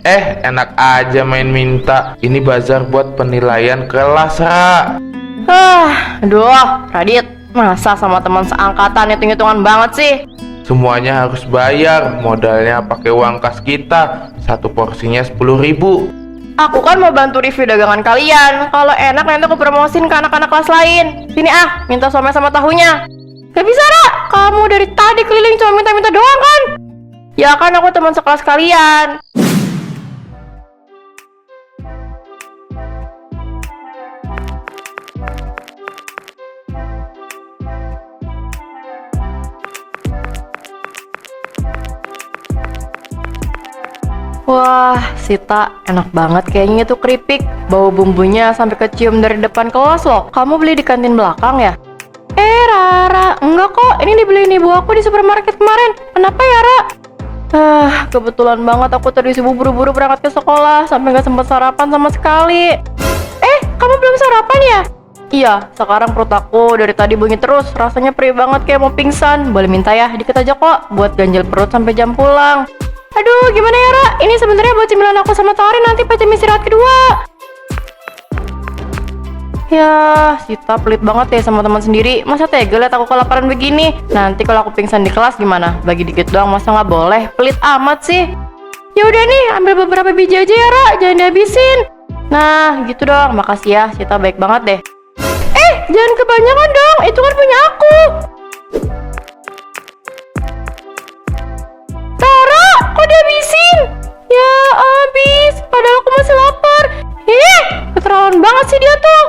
Enak aja main minta. Ini bazar buat penilaian kelas, Ra. Aduh, Radit, masa sama teman seangkatan hitung-hitungan banget sih? Semuanya harus bayar. Modalnya pakai uang kas kita. Satu porsinya 10.000. Aku kan mau bantu review dagangan kalian. Kalau enak nanti aku promosin ke anak-anak kelas lain. Sini minta somai sama tahunya. Gak bisa, Ra. Kamu dari tadi keliling cuma minta-minta doang kan? Ya kan aku teman sekelas kalian. Wah, Sita, enak banget kayaknya tuh keripik. Bau bumbunya sampai kecium dari depan kelas loh. Kamu beli di kantin belakang ya? Rara, enggak kok. Ini dibeliin ibu aku di supermarket kemarin. Kenapa ya, Ra? Kebetulan banget aku tadi subuh buru-buru berangkat ke sekolah sampai nggak sempat sarapan sama sekali. Kamu belum sarapan ya? Iya, sekarang perut aku dari tadi bunyi terus. Rasanya perih banget kayak mau pingsan. Boleh minta ya, dikit aja kok. Buat ganjel perut sampai jam pulang. Aduh, gimana ya, Ra? Ini sebenarnya buat cemilan aku sama Tari nanti pas jam istirahat kedua. Ya, Sita pelit banget ya sama teman sendiri. Masa tega liat aku kelaparan begini? Nanti kalau aku pingsan di kelas gimana? Bagi dikit doang masa nggak boleh? Pelit amat sih. Ya udah nih, ambil beberapa biji aja ya, Ra. Jangan dihabisin. Nah, gitu dong. Makasih ya, Sita baik banget deh. Jangan kebanyakan dong. Itu kan punya aku. Kok dihabisin? Ya habis, padahal aku masih lapar. Keterlaluan banget sih dia tuh.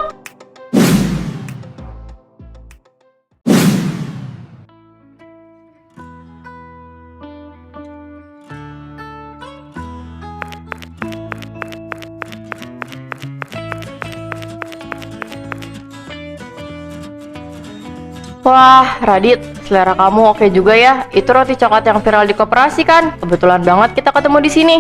Wah, Radit, selera kamu oke juga ya. Itu roti coklat yang viral di koperasi kan? Kebetulan banget kita ketemu di sini.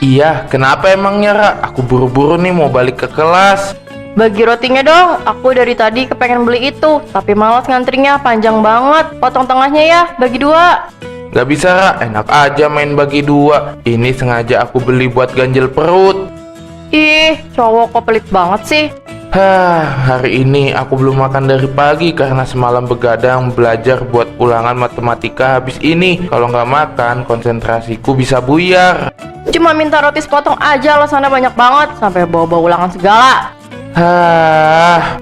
Iya, kenapa emangnya, Ra? Aku buru-buru nih mau balik ke kelas. Bagi rotinya dong. Aku dari tadi kepengen beli itu, tapi malas ngantrinya panjang banget. Potong tengahnya ya, bagi 2. Gak bisa, Ra. Enak aja main bagi 2. Ini sengaja aku beli buat ganjel perut. Ih, cowok kok pelit banget sih. Hari ini aku belum makan dari pagi karena semalam begadang belajar buat ulangan matematika habis ini. Kalau nggak makan, konsentrasiku bisa buyar. Cuma minta roti sepotong aja alasannya banyak banget, sampai bawa-bawa ulangan segala.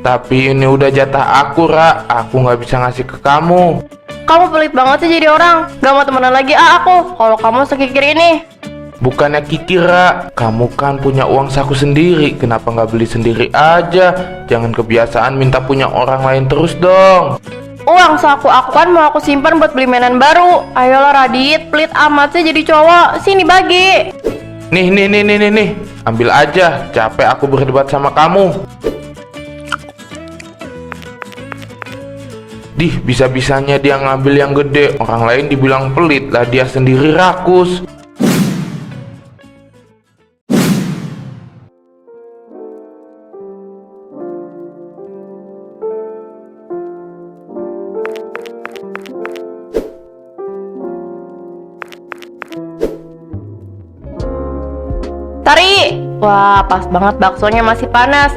Tapi ini udah jatah aku, Ra. Aku nggak bisa ngasih ke kamu. Kamu pelit banget sih jadi orang. Gak mau temenan lagi aku, kalau kamu sekikir ini. Bukannya kikira, kamu kan punya uang saku sendiri. Kenapa nggak beli sendiri aja? Jangan kebiasaan minta punya orang lain terus dong. Uang saku aku kan mau aku simpan buat beli mainan baru. Ayolah Radit, pelit amat sih jadi cowok. Sini bagi. Nih. Ambil aja, capek aku berdebat sama kamu. Bisa-bisanya dia ngambil yang gede. Orang lain dibilang pelit, lah dia sendiri rakus. Tari. Wah, pas banget baksonya masih panas.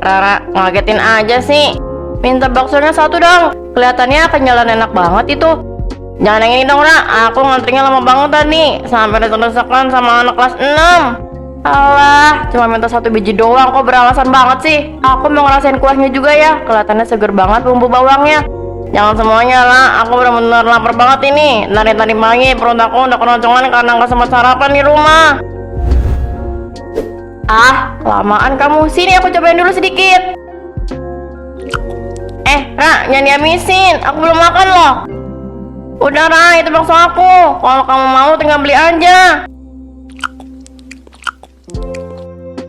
Rara, ngagetin aja sih. Minta baksonya 1 dong. Kelihatannya kenyalan enak banget itu. Jangan yang ini dong, Ra. Aku ngantrinya lama banget tadi. Sampai desek-desekan sama anak kelas 6. Alah, cuma minta 1 biji doang, kok beralasan banget sih. Aku mau ngerasain kuahnya juga ya. Kelihatannya seger banget bumbu bawangnya. Jangan semuanya lah, aku bener-bener lapar banget ini. Dari tadi pagi perut aku udah keroncongan karena nggak sempat sarapan di rumah. Kelamaan kamu. Sini aku cobain dulu sedikit. Ra, jangan dihabisin. Aku belum makan loh. Udah, Ra, itu bakso aku. Kalau kamu mau tinggal beli aja.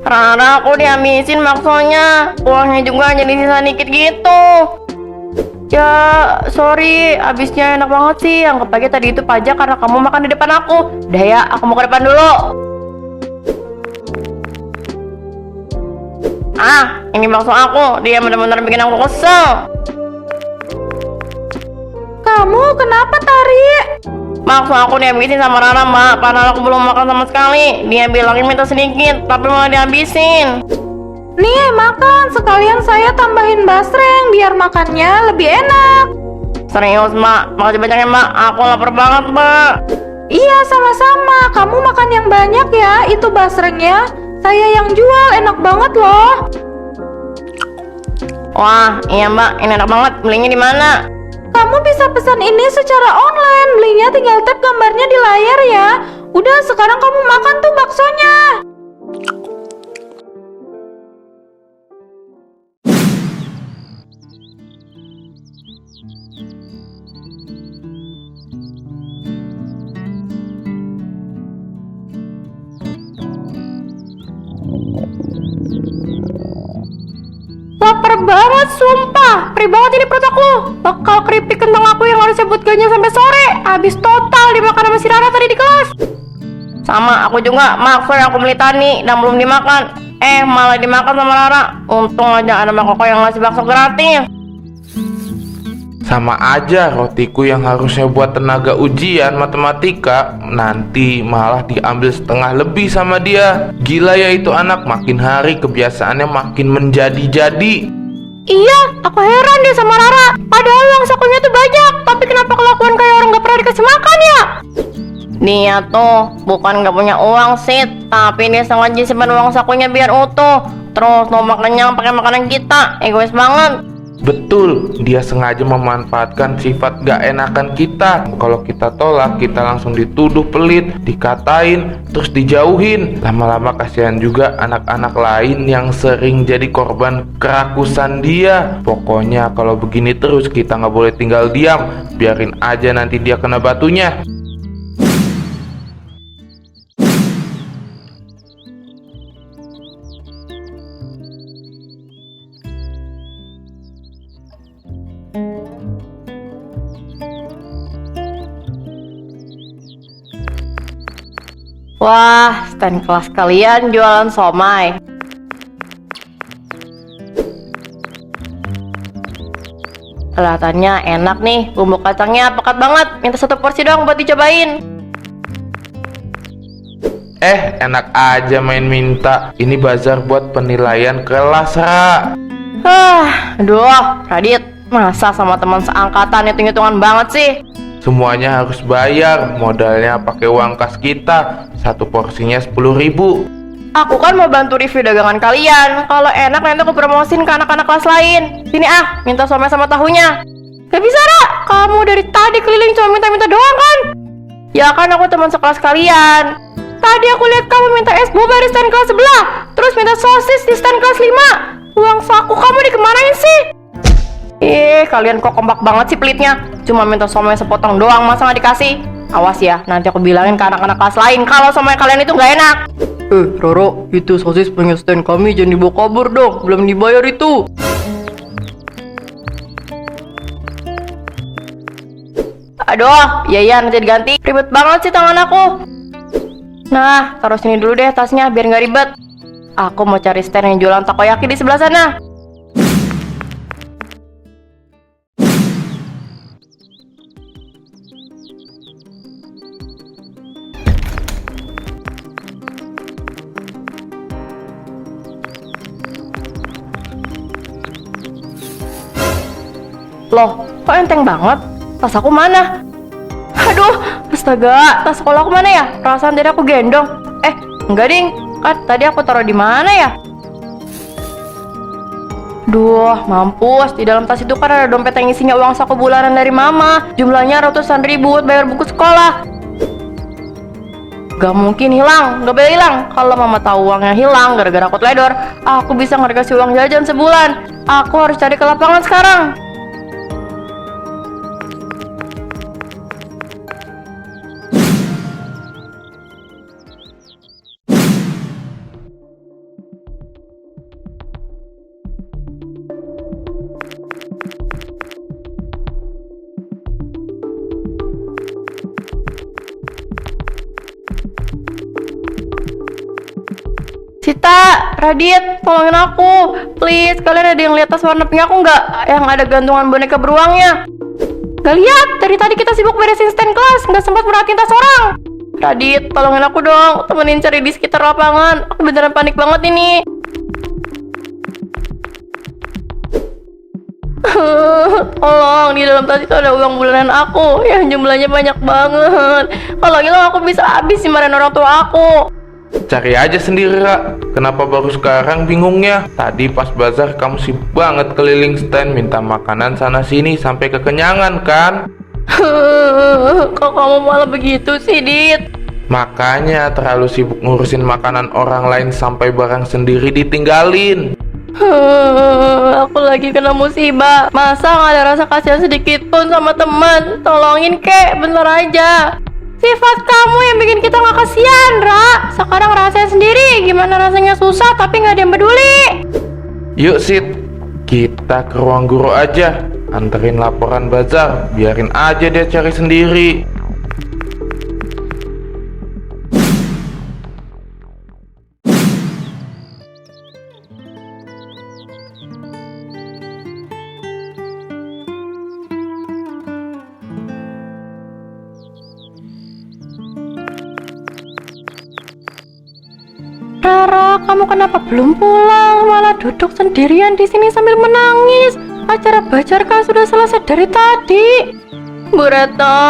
Rara, aku dihabisin baksonya. Kuahnya juga jadi sisa dikit gitu. Ya, sorry. Habisnya enak banget sih. Anggap aja tadi itu pajak karena kamu makan di depan aku. Udah ya, aku mau ke depan dulu. Ini bakso aku. Dia benar-benar bikin aku kesel. Kamu kenapa, Tari? Maksud aku dihabisin sama Rara, Mbak. Padahal aku belum makan sama sekali. Dia bilangin minta sedikit, tapi malah dihabisin. Nih, makan. Sekalian saya tambahin basreng biar makannya lebih enak. Serius, Mbak. Makasih banyak ya, Mbak. Aku lapar banget, Mbak. Iya, sama-sama. Kamu makan yang banyak ya. Itu basrengnya saya yang jual, enak banget loh. Wah, iya, Mbak. Ini enak banget. Belinya di mana? Kamu bisa pesan ini secara online. Belinya tinggal tap gambarnya di layar ya. Udah, sekarang kamu makan tuh baksonya. Lapar banget, sumpah. Perih banget ini perut aku. Bakal keripik kentang aku yang harusnya buat ganya sampai sore. Habis total dimakan sama si Rara tadi di kelas. Sama, aku juga. Maksudnya aku beli tani dan belum dimakan. Malah dimakan sama Rara. Untung aja ada Mbak Koko yang ngasih bakso gratis. Sama aja, rotiku yang harusnya buat tenaga ujian matematika nanti malah diambil setengah lebih sama dia. Gila ya itu anak, makin hari kebiasaannya makin menjadi-jadi. Iya, aku heran deh sama Rara. Padahal uang sakunya tuh banyak, tapi kenapa kelakuan kayak orang gak pernah dikasih makan ya? Dia tuh bukan gak punya uang sih, tapi dia sengaja simpan uang sakunya biar utuh. Terus mau makannya pakai makanan kita, egois banget. Betul, dia sengaja memanfaatkan sifat gak enakan kita. Kalau kita tolak, kita langsung dituduh pelit, dikatain, terus dijauhin. Lama-lama kasihan juga anak-anak lain yang sering jadi korban kerakusan dia. Pokoknya kalau begini terus kita nggak boleh tinggal diam. Biarin aja nanti dia kena batunya. Wah, stand kelas kalian jualan somai. Kelihatannya enak nih, bumbu kacangnya pekat banget. Minta satu porsi doang buat dicobain. Enak aja main minta. Ini bazar buat penilaian kelas, Ra. Aduh, Radit, masa sama teman seangkatan hitung-hitungan banget sih? Semuanya harus bayar, modalnya pakai uang kas kita. Satu porsinya 10.000. Aku kan mau bantu review dagangan kalian. Kalau enak nanti aku promosin ke anak-anak kelas lain. Sini minta somai sama tahunya. Gak bisa, Ra, kamu dari tadi keliling cuma minta-minta doang kan? Ya kan aku teman sekelas kalian. Tadi aku lihat kamu minta es boba di stand kelas sebelah, terus minta sosis di stand kelas 5. Uang saku kamu dikemanain sih? Kalian kok kompak banget sih pelitnya. Cuma minta somai sepotong doang, masa nggak dikasih? Awas ya, nanti aku bilangin ke anak-anak kelas lain kalau somai kalian itu nggak enak. Roro, itu sosis punya stand kami, jangan dibawa kabur dong. Belum dibayar itu. Aduh, iya nanti diganti. Ribet banget sih tangan aku. Nah, taruh sini dulu deh tasnya biar nggak ribet. Aku mau cari stand yang jualan takoyaki di sebelah sana. Loh, kok enteng banget? Tas aku mana? Aduh, astaga, tas sekolah aku mana ya? Perasaan tadi aku gendong. Enggak ding, kan tadi aku taruh di mana ya? Duh, mampus. Di dalam tas itu kan ada dompet yang isinya uang saku bulanan dari mama. Jumlahnya ratusan ribu buat bayar buku sekolah. Gak mungkin hilang, gak boleh hilang. Kalau mama tahu uangnya hilang gara-gara aku teledor, aku bisa nggak dikasih uang jajan sebulan. Aku harus cari ke lapangan sekarang. Sita, Radit, tolongin aku. Please, kalian ada yang lihat tas warna pink aku nggak? Yang ada gantungan boneka beruangnya. Gak lihat, dari tadi kita sibuk beresin stand kelas, gak sempat merhatiin tas orang. Radit, tolongin aku dong, temenin cari di sekitar lapangan. Aku beneran panik banget ini. Tolong, di dalam tas itu ada uang bulanan aku yang jumlahnya banyak banget. Kalau hilang aku bisa habis dimarahin orang tua aku. Cari aja sendiri, Ra. Kenapa baru sekarang bingungnya? Tadi pas bazar kamu sibuk banget keliling stand minta makanan sana sini sampai kekenyangan kan? Kok kamu malah begitu sih, Dit? Makanya terlalu sibuk ngurusin makanan orang lain sampai barang sendiri ditinggalin. Aku lagi kena musibah. Masa gak ada rasa kasihan sedikit pun sama teman? Tolongin kek, bentar aja. Sifat kamu yang bikin kita gak kasihan, Ra. Sekarang rasain sendiri gimana rasanya susah tapi gak ada yang peduli. Yuk Sid, kita ke ruang guru aja. Anterin laporan bazar, biarin aja dia cari sendiri. Rara, kamu kenapa belum pulang? Malah duduk sendirian di sini sambil menangis. Acara bazar kan sudah selesai dari tadi. Bu Retno,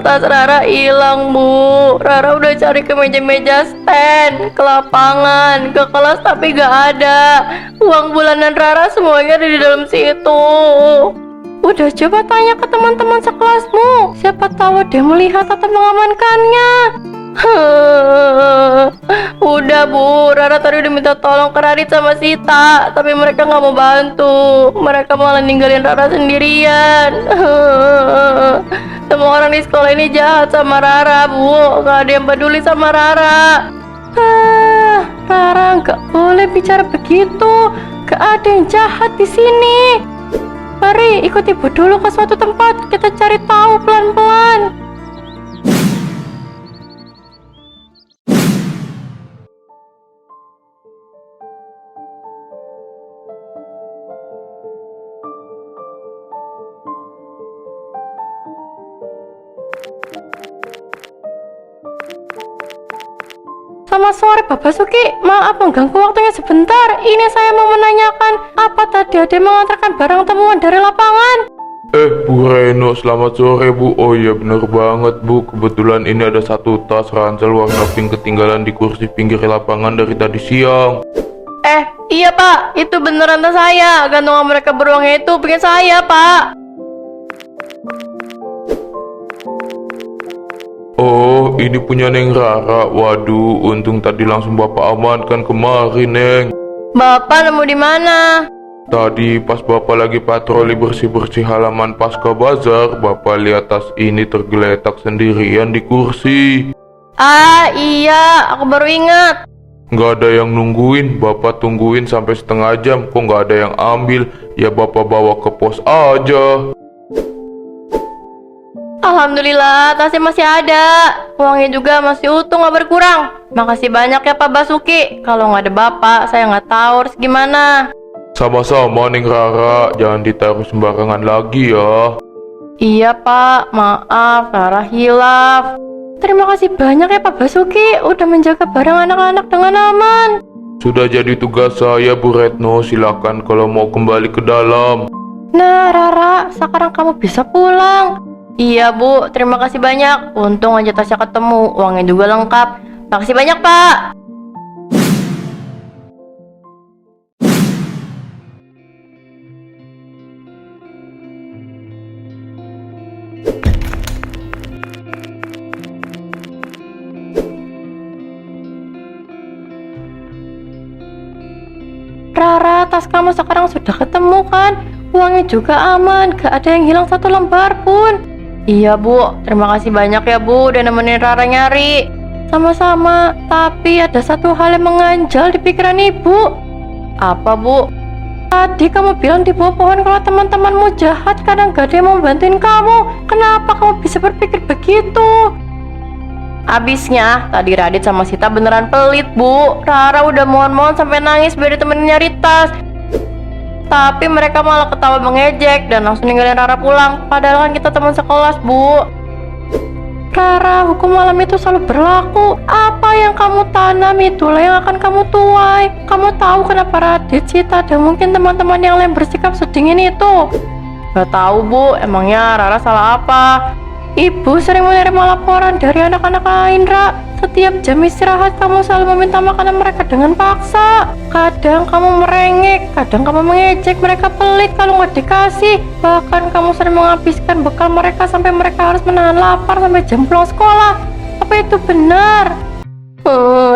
tas Rara hilang, Bu. Rara udah cari ke meja-meja stand, ke lapangan, ke kelas tapi gak ada. Uang bulanan Rara semuanya ada di dalam situ. Udah coba tanya ke teman-teman sekelasmu, siapa tahu dia melihat atau mengamankannya. Udah Bu, Rara tadi udah minta tolong ke Radit sama Sita, tapi mereka gak mau bantu. Mereka malah ninggalin Rara sendirian. Semua orang di sekolah ini jahat sama Rara, Bu. Gak ada yang peduli sama Rara. Rara gak boleh bicara begitu. Gak ada yang jahat di sini. Mari ikut Ibu dulu ke suatu tempat, kita cari tahu pelan-pelan. Selamat sore Pak Basuki, maaf mengganggu waktunya sebentar. Ini saya mau menanyakan, apa tadi ada yang mengantarkan barang temuan dari lapangan? Bu Reno, selamat sore Bu. Oh iya bener banget Bu, kebetulan ini ada satu tas ransel warna pink ketinggalan di kursi pinggir lapangan dari tadi siang. Iya Pak, itu beneran tas saya. Gantungan mereka beruangnya itu punya saya Pak. Oh, ini punya Neng Rara. Waduh, untung tadi langsung Bapak amankan kemarin, Neng. Bapak nemu di mana? Tadi pas Bapak lagi patroli bersih-bersih halaman pasca bazar, Bapak lihat tas ini tergeletak sendirian di kursi. Ah iya, aku baru ingat. Nggak ada yang nungguin, Bapak tungguin sampai setengah jam, kok nggak ada yang ambil. Ya Bapak bawa ke pos aja. Alhamdulillah, tasnya masih ada. Uangnya juga masih utuh, nggak berkurang. Makasih banyak ya Pak Basuki. Kalau nggak ada Bapak, saya nggak tahu harus gimana. Sama-sama Neng Rara, jangan ditaruh sembarangan lagi ya. Iya Pak, maaf, Rara hilaf. Terima kasih banyak ya Pak Basuki, udah menjaga barang anak-anak dengan aman. Sudah jadi tugas saya Bu Retno, silakan kalau mau kembali ke dalam. Nah Rara, sekarang kamu bisa pulang. Iya Bu, terima kasih banyak. Untung aja tasnya ketemu, uangnya juga lengkap. Makasih banyak Pak. Rara, tas kamu sekarang sudah ketemu kan? Uangnya juga aman, gak ada yang hilang satu lembar pun. Iya Bu, terima kasih banyak ya Bu udah nemenin Rara nyari. Sama-sama, tapi ada satu hal yang mengganjal di pikiran Ibu. Apa Bu? Tadi kamu bilang di bawah pohon kalau teman-temanmu jahat kadang gak ada yang mau bantuin kamu. Kenapa kamu bisa berpikir begitu? Abisnya, tadi Radit sama Sita beneran pelit Bu. Rara udah mohon-mohon sampai nangis biar ditemenin nyari tas. Tapi mereka malah ketawa mengejek dan langsung ninggalin Rara pulang. Padahal kan kita teman sekelas, Bu. Rara, hukum alam itu selalu berlaku. Apa yang kamu tanam itulah yang akan kamu tuai. Kamu tahu kenapa Radit, Sita, dan mungkin teman-teman yang lain bersikap sedingin itu? Gak tahu, Bu. Emangnya Rara salah apa? Ibu sering menerima laporan dari anak-anak lain, Ra. Setiap jam istirahat kamu selalu meminta makanan mereka dengan paksa. Kadang kamu merengek, kadang kamu mengejek mereka pelit kalau nggak dikasih. Bahkan kamu sering menghabiskan bekal mereka sampai mereka harus menahan lapar sampai jam pulang sekolah. Apa itu benar?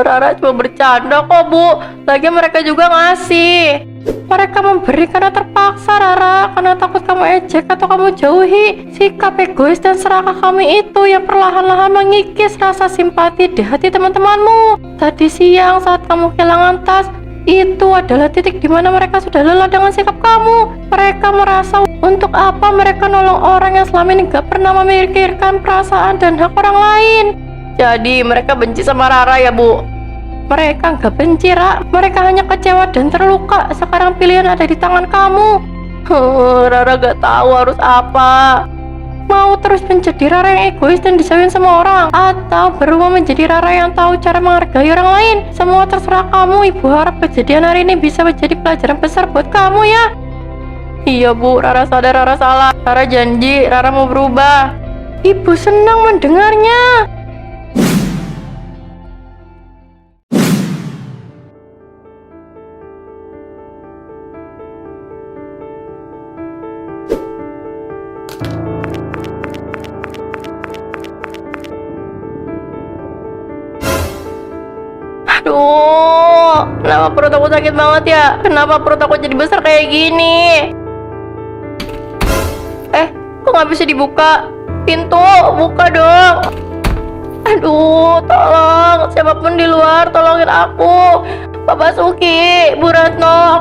Rara cuma bercanda kok, Bu. Lagi mereka juga ngasih. Mereka memberi karena terpaksa, Rara, karena takut kamu ejek atau kamu jauhi. Sikap egois dan serakah kami itu yang perlahan-lahan mengikis rasa simpati di hati teman-temanmu. Tadi siang saat kamu kehilangan tas, itu adalah titik di mana mereka sudah lelah dengan sikap kamu. Mereka merasa untuk apa mereka nolong orang yang selama ini gak pernah memikirkan perasaan dan hak orang lain. Jadi mereka benci sama Rara ya, Bu? Mereka gak benci, Ra. Mereka hanya kecewa dan terluka. Sekarang pilihan ada di tangan kamu. Rara gak tahu harus apa. Mau terus menjadi Rara yang egois dan dijauhin sama orang, atau berubah menjadi Rara yang tahu cara menghargai orang lain? Semua terserah kamu. Ibu harap kejadian hari ini bisa menjadi pelajaran besar buat kamu ya. Iya, Bu. Rara sadar Rara salah. Rara janji Rara mau berubah. Ibu senang mendengarnya. Aduh, kenapa perut aku sakit banget ya? Kenapa perut aku jadi besar kayak gini? Kok nggak bisa dibuka? Pintu, buka dong. Aduh, tolong. Siapapun di luar, tolongin aku. Pak Basuki, Bu Retno.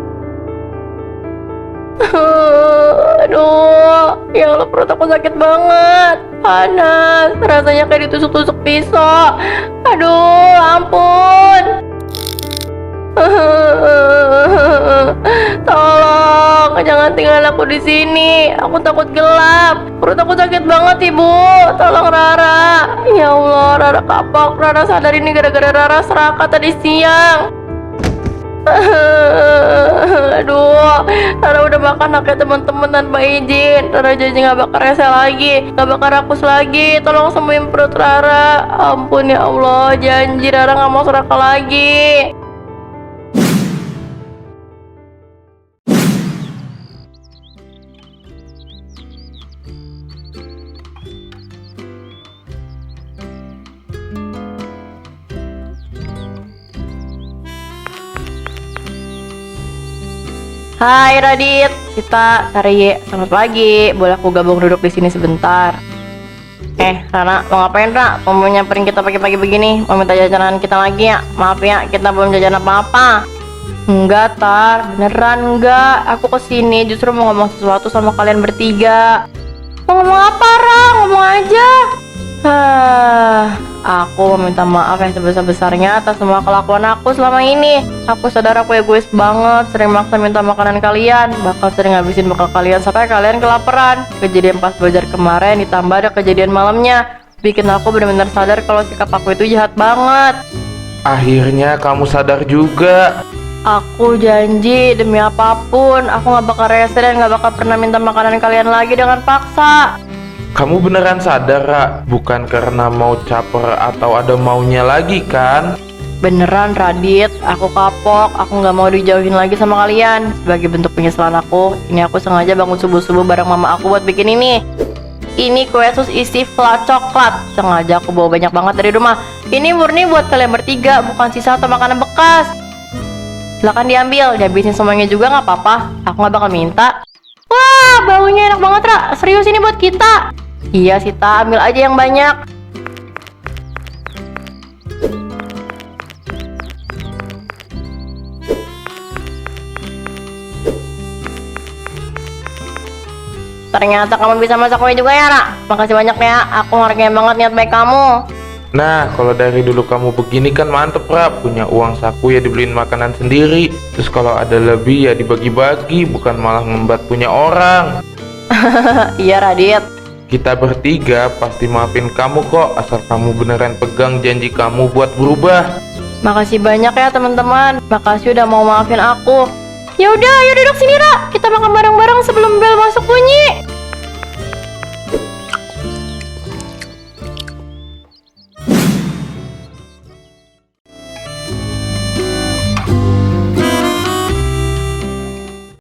Aduh, ya Allah, perut aku sakit banget. Panas, rasanya kayak ditusuk-tusuk pisau. Aduh, ampun. Tolong, jangan tinggalin aku di sini. Aku takut gelap. Perut aku sakit banget, Ibu. Tolong Rara. Ya Allah, Rara kapok. Rara sadar ini gara-gara Rara serakah tadi siang. Aduh, Rara udah makan kayak teman-teman tanpa izin. Rara janji gak bakal rese lagi, gak bakal rakus lagi. Tolong sembuhin perut Rara. Ampun ya Allah, janji Rara gak mau serakah lagi. Hai Radit, Sita, Tari, selamat pagi. Boleh aku gabung duduk di sini sebentar? Rana, mau ngapain, Ra? Mau nyamperin kita pagi-pagi begini? Mau minta jajanan kita lagi ya? Maaf ya, kita belum jajan apa-apa. Enggak, Tar, beneran enggak. Aku kesini justru mau ngomong sesuatu sama kalian bertiga. Mau ngomong apa, Ra? Ngomong aja. Aku meminta maaf yang sebesar-besarnya atas semua kelakuan aku selama ini. Aku sadar aku egois banget, sering maksa minta makanan kalian, bakal sering ngabisin bekal kalian sampai kalian kelaparan. Kejadian pas belajar kemarin ditambah ada kejadian malamnya, bikin aku benar-benar sadar kalau sikap aku itu jahat banget. Akhirnya kamu sadar juga. Aku janji demi apapun, aku gak bakal rese dan gak bakal pernah minta makanan kalian lagi dengan paksa. Kamu beneran sadar, Ra? Bukan karena mau caper atau ada maunya lagi kan? Beneran, Radit, aku kapok, aku gak mau dijauhin lagi sama kalian. Sebagai bentuk penyesalan aku, ini aku sengaja bangun subuh-subuh bareng mama aku buat bikin ini. Ini kue sus isi flat coklat. Sengaja aku bawa banyak banget dari rumah. Ini murni buat kalian bertiga, bukan sisa atau makanan bekas. Silahkan diambil, dihabisin semuanya juga gak apa-apa. Aku gak bakal minta. Wah, baunya enak banget, Ra. Serius ini buat kita. Iya, Sita, ambil aja yang banyak. Ternyata kamu bisa masak kue juga ya, Ra. Makasih banyak ya, aku hargain banget niat baik kamu. Nah, kalau dari dulu kamu begini kan mantep, Rap. Punya uang saku ya dibeliin makanan sendiri. Terus kalau ada lebih ya dibagi-bagi, bukan malah ngembat punya orang. Iya Radit. Kita bertiga pasti maafin kamu kok, asal kamu beneran pegang janji kamu buat berubah. Makasih banyak ya teman-teman. Makasih udah mau maafin aku. Ya udah, ayo duduk sini Ra. Kita makan bareng-bareng sebelum bel masuk bunyi.